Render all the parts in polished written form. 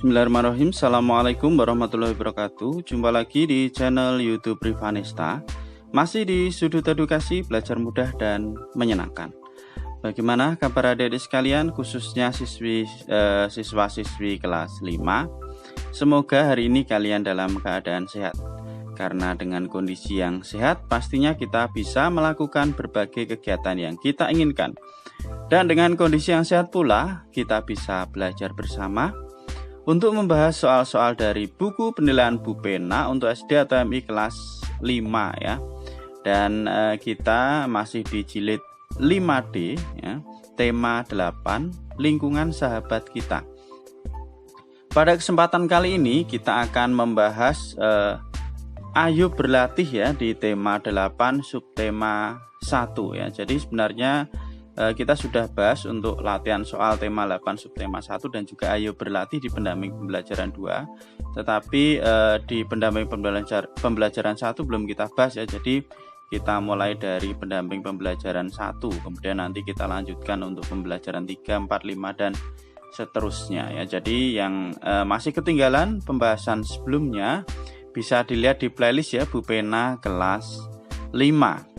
Bismillahirrahmanirrahim. Assalamualaikum warahmatullahi wabarakatuh. Jumpa lagi di channel YouTube Rivanesta. Masih di sudut edukasi, belajar mudah dan menyenangkan. Bagaimana kabar adik-adik sekalian, khususnya siswa-siswi kelas 5? Semoga hari ini kalian dalam keadaan sehat. Karena dengan kondisi yang sehat, pastinya kita bisa melakukan berbagai kegiatan yang kita inginkan. Dan dengan kondisi yang sehat pula, kita bisa belajar bersama untuk membahas soal-soal dari buku penilaian Bu Pena untuk SD atau MI kelas 5 ya. Dan kita masih di jilid 5D ya, tema 8, lingkungan sahabat kita. Pada kesempatan kali ini kita akan membahas ayo berlatih ya di tema 8 subtema 1 ya. Jadi sebenarnya kita sudah bahas untuk latihan soal tema 8 subtema 1 dan juga ayo berlatih di pendamping pembelajaran 2. Tetapi di pendamping pembelajaran 1 belum kita bahas ya. Jadi kita mulai dari pendamping pembelajaran 1, kemudian nanti kita lanjutkan untuk pembelajaran 3, 4, 5 dan seterusnya ya. Jadi yang masih ketinggalan pembahasan sebelumnya bisa dilihat di playlist ya Bu Pena kelas 5.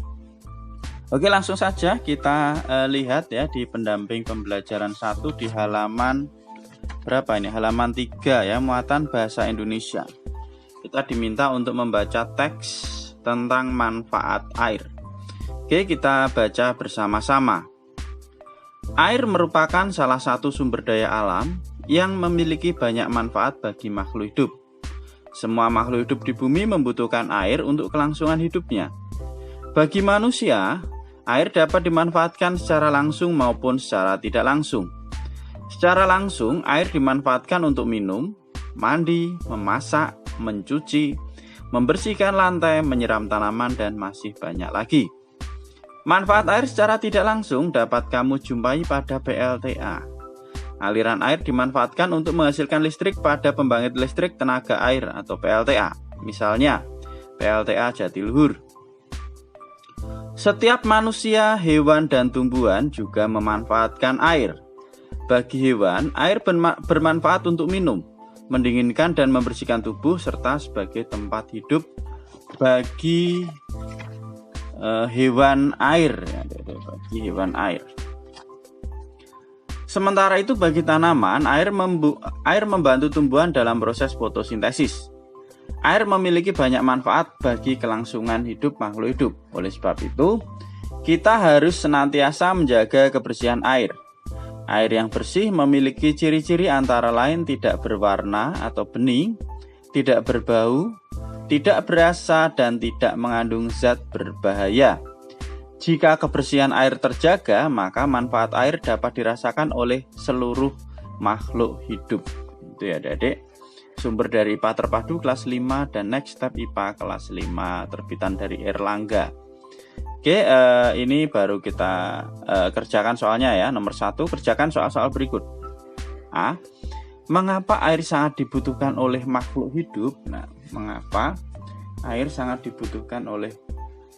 Oke, langsung saja kita lihat ya di pendamping pembelajaran 1 di halaman berapa ini? Halaman 3 ya, muatan bahasa Indonesia. Kita diminta untuk membaca teks tentang manfaat air. Oke, kita baca bersama-sama. Air merupakan salah satu sumber daya alam yang memiliki banyak manfaat bagi makhluk hidup. Semua makhluk hidup di bumi membutuhkan air untuk kelangsungan hidupnya. Bagi manusia, air dapat dimanfaatkan secara langsung maupun secara tidak langsung. Secara langsung, air dimanfaatkan untuk minum, mandi, memasak, mencuci, membersihkan lantai, menyiram tanaman, dan masih banyak lagi. Manfaat air secara tidak langsung dapat kamu jumpai pada PLTA. Aliran air dimanfaatkan untuk menghasilkan listrik pada pembangkit listrik tenaga air atau PLTA. Misalnya, PLTA Jatiluhur. Setiap manusia, hewan, dan tumbuhan juga memanfaatkan air. Bagi hewan, air bermanfaat untuk minum, mendinginkan dan membersihkan tubuh, serta sebagai tempat hidup bagi hewan air. Bagi hewan air. Sementara itu bagi tanaman, air membantu tumbuhan dalam proses fotosintesis. Air memiliki banyak manfaat bagi kelangsungan hidup makhluk hidup. Oleh sebab itu, kita harus senantiasa menjaga kebersihan air. Air yang bersih memiliki ciri-ciri antara lain tidak berwarna atau bening, tidak berbau, tidak berasa, dan tidak mengandung zat berbahaya. Jika kebersihan air terjaga, maka manfaat air dapat dirasakan oleh seluruh makhluk hidup. Itu ya adik-adik. Sumber dari IPA Terpadu kelas 5 dan Next Step IPA kelas 5 terbitan dari Erlangga. Oke, ini baru kita kerjakan soalnya ya. Nomor 1, kerjakan soal-soal berikut. A. Mengapa air sangat dibutuhkan oleh makhluk hidup? Nah, mengapa air sangat dibutuhkan oleh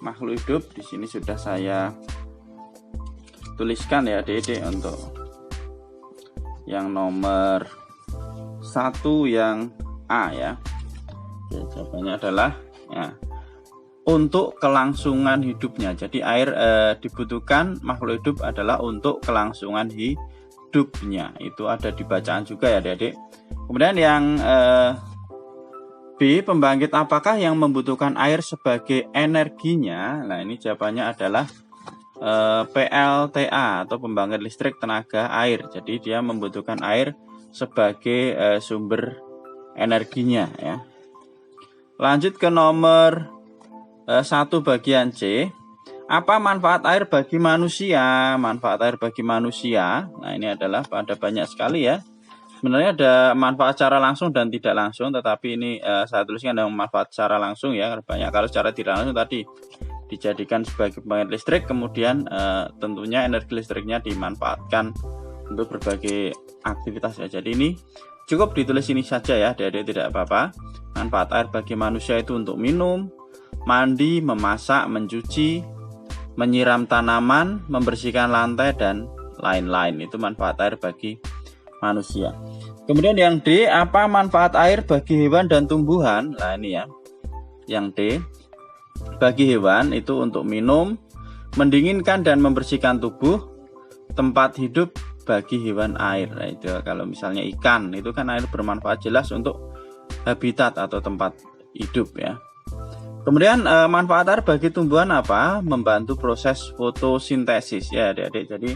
makhluk hidup? Di sini sudah saya tuliskan ya adik-adik untuk yang nomor 1 yang A ya. Oke, jawabannya adalah ya, untuk kelangsungan hidupnya. Jadi air dibutuhkan makhluk hidup adalah untuk kelangsungan hidupnya. Itu ada di bacaan juga ya adik-adik. Kemudian yang B, pembangkit apakah yang membutuhkan air sebagai energinya? Nah, ini jawabannya adalah PLTA atau pembangkit listrik tenaga air. Jadi dia membutuhkan air sebagai sumber energinya ya. Lanjut ke nomor 1 bagian C. Apa manfaat air bagi manusia? Manfaat air bagi manusia. Nah, ini adalah ada banyak sekali ya. Sebenarnya ada manfaat secara langsung dan tidak langsung, tetapi ini saya tuliskan ada manfaat secara langsung ya. Banyak kalau secara tidak langsung tadi dijadikan sebagai pembangkit listrik, kemudian tentunya energi listriknya dimanfaatkan untuk berbagai aktivitas ya. Jadi ini cukup ditulis ini saja ya, adik-adik, tidak apa-apa. Manfaat air bagi manusia itu untuk minum, mandi, memasak, mencuci, menyiram tanaman, membersihkan lantai dan lain-lain. Itu manfaat air bagi manusia. Kemudian yang D, apa manfaat air bagi hewan dan tumbuhan? Nah ini ya, yang D, bagi hewan itu untuk minum, mendinginkan dan membersihkan tubuh, tempat hidup bagi hewan air. Nah itu kalau misalnya ikan, itu kan air bermanfaat jelas untuk habitat atau tempat hidup ya. Kemudian manfaat air bagi tumbuhan apa? Membantu proses fotosintesis ya adik-adik. Jadi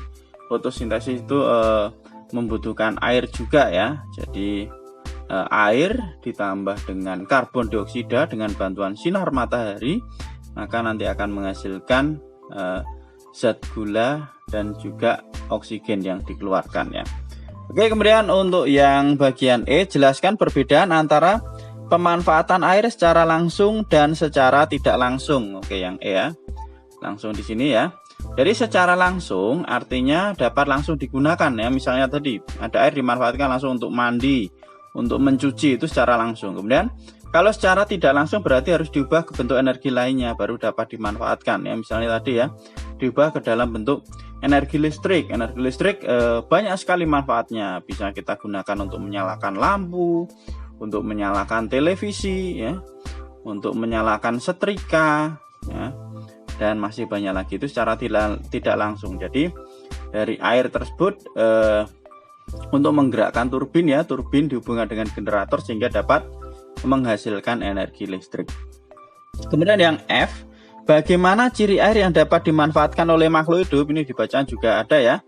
fotosintesis itu membutuhkan air juga ya. Jadi air ditambah dengan karbon dioksida dengan bantuan sinar matahari, maka nanti akan menghasilkan zat gula dan juga oksigen yang dikeluarkan ya. Oke, kemudian untuk yang bagian E, jelaskan perbedaan antara pemanfaatan air secara langsung dan secara tidak langsung. Oke, yang E ya. Langsung di sini ya. Jadi secara langsung artinya dapat langsung digunakan ya. Misalnya tadi ada air dimanfaatkan langsung untuk mandi, untuk mencuci, itu secara langsung. Kemudian kalau secara tidak langsung berarti harus diubah ke bentuk energi lainnya baru dapat dimanfaatkan ya. Misalnya tadi ya, diubah ke dalam bentuk energi listrik. Energi listrik banyak sekali manfaatnya. Bisa kita gunakan untuk menyalakan lampu, untuk menyalakan televisi ya, untuk menyalakan setrika ya, dan masih banyak lagi. Itu secara tidak langsung. Jadi dari air tersebut untuk menggerakkan turbin ya, turbin dihubungkan dengan generator sehingga dapat menghasilkan energi listrik. Kemudian yang F, bagaimana ciri air yang dapat dimanfaatkan oleh makhluk hidup? Ini dibacaan juga ada ya.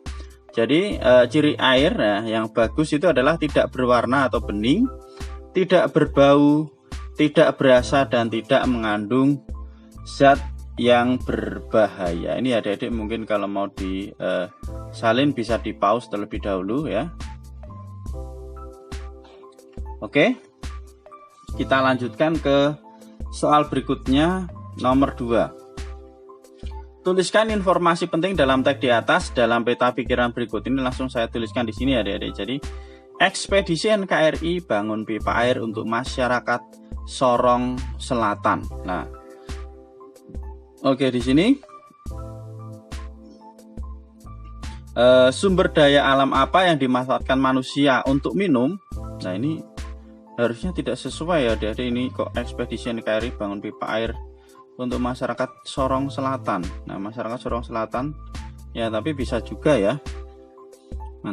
Jadi ciri air yang bagus itu adalah tidak berwarna atau bening, tidak berbau, tidak berasa, dan tidak mengandung zat yang berbahaya. Ini adik-adik mungkin kalau mau disalin bisa di pause terlebih dahulu ya. Oke, kita lanjutkan ke soal berikutnya, nomor 2. Tuliskan informasi penting dalam teks di atas dalam peta pikiran berikut. Ini langsung saya tuliskan di sini adik-adik. Jadi ekspedisi NKRI bangun pipa air untuk masyarakat Sorong Selatan. Nah, oke, di sini sumber daya alam apa yang dimanfaatkan manusia untuk minum? Nah, ini harusnya tidak sesuai ya. Jadi ini kok ekspedisi NKRI bangun pipa air untuk masyarakat Sorong Selatan. Nah, masyarakat Sorong Selatan ya, tapi bisa juga ya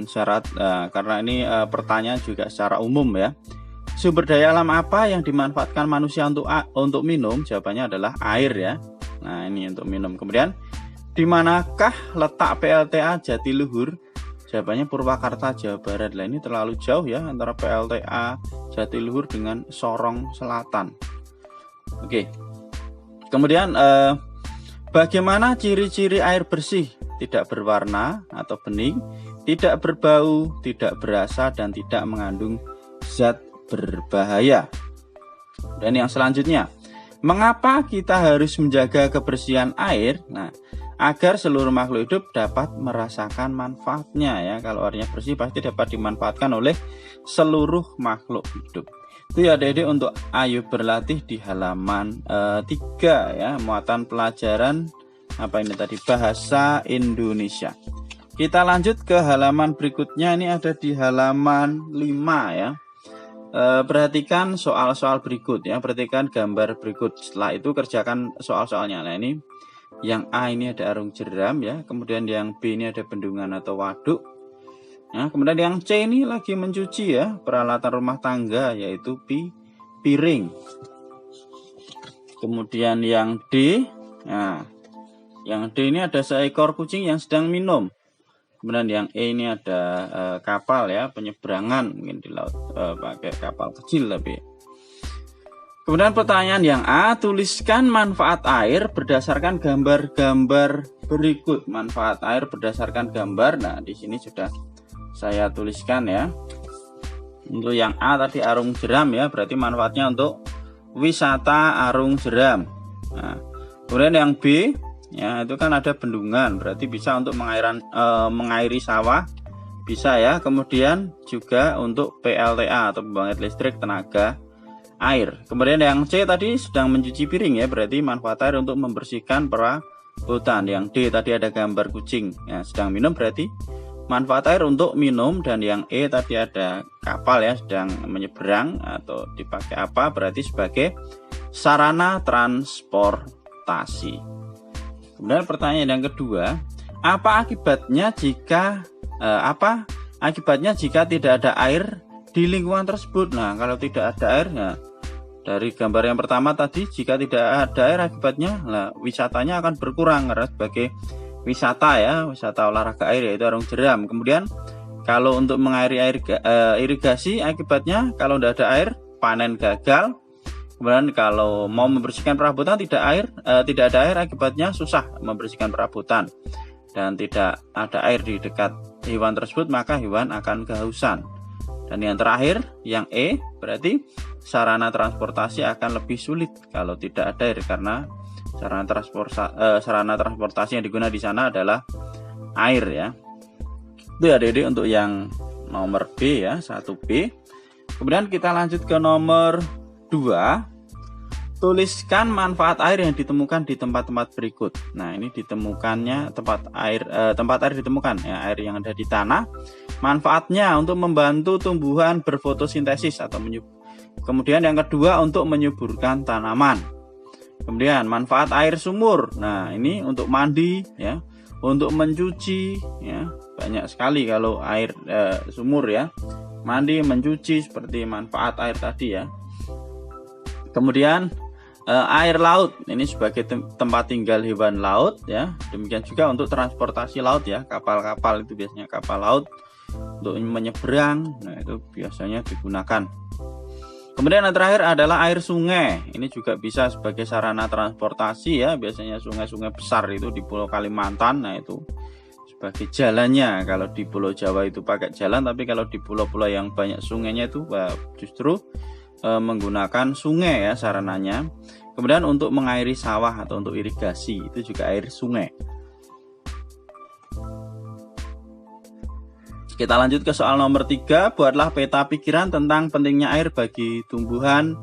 syarat karena ini pertanyaan juga secara umum ya. Sumber daya alam apa yang dimanfaatkan manusia untuk minum? Jawabannya adalah air ya. Nah, ini untuk minum. Kemudian di manakah letak PLTA Jatiluhur? Jawabannya Purwakarta, Jawa Barat. Lah, ini terlalu jauh ya antara PLTA Jatiluhur dengan Sorong Selatan. Oke. Kemudian bagaimana ciri-ciri air bersih? Tidak berwarna atau bening, tidak berbau, tidak berasa, dan tidak mengandung zat berbahaya. Dan yang selanjutnya, mengapa kita harus menjaga kebersihan air? Nah, agar seluruh makhluk hidup dapat merasakan manfaatnya ya. Kalau airnya bersih pasti dapat dimanfaatkan oleh seluruh makhluk hidup. Itu ya adik-adik untuk ayo berlatih di halaman 3 ya, muatan pelajaran apa ini tadi, bahasa Indonesia. Kita lanjut ke halaman berikutnya, ini ada di halaman 5 ya. Perhatikan soal-soal berikut ya, perhatikan gambar berikut. Setelah itu kerjakan soal-soalnya. Nah, ini yang A ini ada arung jeram ya, kemudian yang B ini ada bendungan atau waduk. Nah, kemudian yang C ini lagi mencuci ya, peralatan rumah tangga yaitu piring. Kemudian yang D, nah yang D ini ada seekor kucing yang sedang minum. Kemudian yang E ini ada kapal ya, penyeberangan mungkin di laut pakai kapal kecil tapi. Kemudian pertanyaan yang A, tuliskan manfaat air berdasarkan gambar-gambar berikut. Manfaat air berdasarkan gambar. Nah, di sini sudah saya tuliskan ya. Untuk yang A tadi arung jeram ya, berarti manfaatnya untuk wisata arung jeram. Nah, kemudian yang B ya, itu kan ada bendungan, berarti bisa untuk mengairi sawah, bisa ya. Kemudian juga untuk PLTA atau pembangkit listrik tenaga air. Kemudian yang C tadi sedang mencuci piring ya, berarti manfaat air untuk membersihkan perabotan. Yang D tadi ada gambar kucing ya, sedang minum, berarti manfaat air untuk minum, dan yang E tadi ada kapal ya sedang menyeberang atau dipakai apa, berarti sebagai sarana transportasi. Kemudian pertanyaan yang kedua, apa akibatnya jika tidak ada air di lingkungan tersebut? Nah, kalau tidak ada air, nah, dari gambar yang pertama tadi, jika tidak ada air akibatnya, wisatanya akan berkurang karena sebagai wisata ya, wisata olahraga air yaitu arung jeram. Kemudian kalau untuk mengairi irigasi, akibatnya kalau tidak ada air, panen gagal. Kemudian kalau mau membersihkan perabotan tidak ada air, akibatnya susah membersihkan perabotan. Dan tidak ada air di dekat hewan tersebut, maka hewan akan kehausan. Dan yang terakhir, yang E, berarti sarana transportasi akan lebih sulit kalau tidak ada air, karena sarana transportasi yang digunakan di sana adalah air ya. Itu ya Dede untuk yang nomor B ya, 1B. Kemudian kita lanjut ke nomor 2. Tuliskan manfaat air yang ditemukan di tempat-tempat berikut. Nah, ini ditemukannya tempat air ditemukan ya, air yang ada di tanah. Manfaatnya untuk membantu tumbuhan berfotosintesis atau kemudian yang kedua untuk menyuburkan tanaman. Kemudian manfaat air sumur. Nah, ini untuk mandi ya, untuk mencuci ya. Banyak sekali kalau air sumur ya. Mandi, mencuci, seperti manfaat air tadi ya. Kemudian air laut, ini sebagai tempat tinggal hewan laut ya. Demikian juga untuk transportasi laut ya, kapal-kapal itu biasanya kapal laut untuk menyeberang. Nah, itu biasanya digunakan. Kemudian yang terakhir adalah air sungai. Ini juga bisa sebagai sarana transportasi ya. Biasanya sungai-sungai besar itu di Pulau Kalimantan. Nah, itu sebagai jalannya. Kalau di Pulau Jawa itu pakai jalan, tapi kalau di pulau-pulau yang banyak sungainya itu justru menggunakan sungai ya sarananya. Kemudian untuk mengairi sawah atau untuk irigasi itu juga air sungai. Kita lanjut ke soal nomor 3. Buatlah peta pikiran tentang pentingnya air bagi tumbuhan,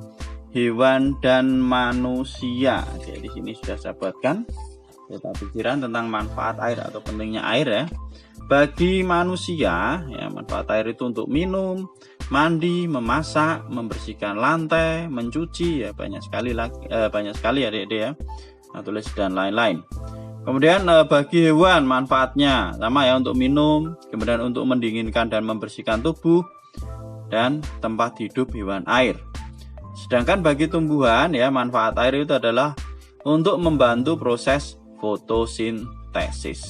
hewan, dan manusia. Jadi di sini sudah saya buatkan peta pikiran tentang manfaat air atau pentingnya air ya. Bagi manusia ya, manfaat air itu untuk minum, mandi, memasak, membersihkan lantai, mencuci ya, banyak sekali ya Dek ya. Nah, tulis dan lain-lain. Kemudian bagi hewan manfaatnya sama ya, untuk minum, kemudian untuk mendinginkan dan membersihkan tubuh dan tempat hidup hewan air. Sedangkan bagi tumbuhan ya, manfaat air itu adalah untuk membantu proses fotosintesis.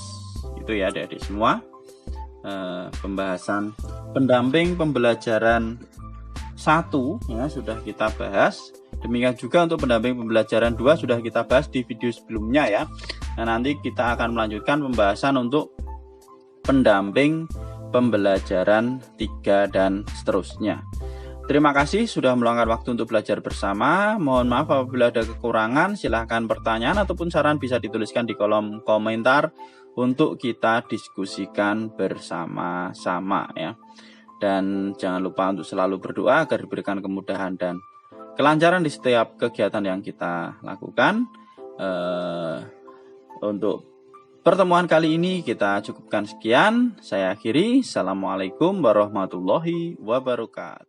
Itu ya Adik-adik semua. Pembahasan pendamping pembelajaran 1 ya sudah kita bahas. Demikian juga untuk pendamping pembelajaran 2 sudah kita bahas di video sebelumnya ya. Nah, nanti kita akan melanjutkan pembahasan untuk pendamping pembelajaran 3 dan seterusnya. Terima kasih sudah meluangkan waktu untuk belajar bersama. Mohon maaf apabila ada kekurangan. Silahkan pertanyaan ataupun saran bisa dituliskan di kolom komentar untuk kita diskusikan bersama-sama ya. Dan jangan lupa untuk selalu berdoa agar diberikan kemudahan dan kelancaran di setiap kegiatan yang kita lakukan. Untuk pertemuan kali ini kita cukupkan sekian. Saya akhiri. Assalamualaikum warahmatullahi wabarakatuh.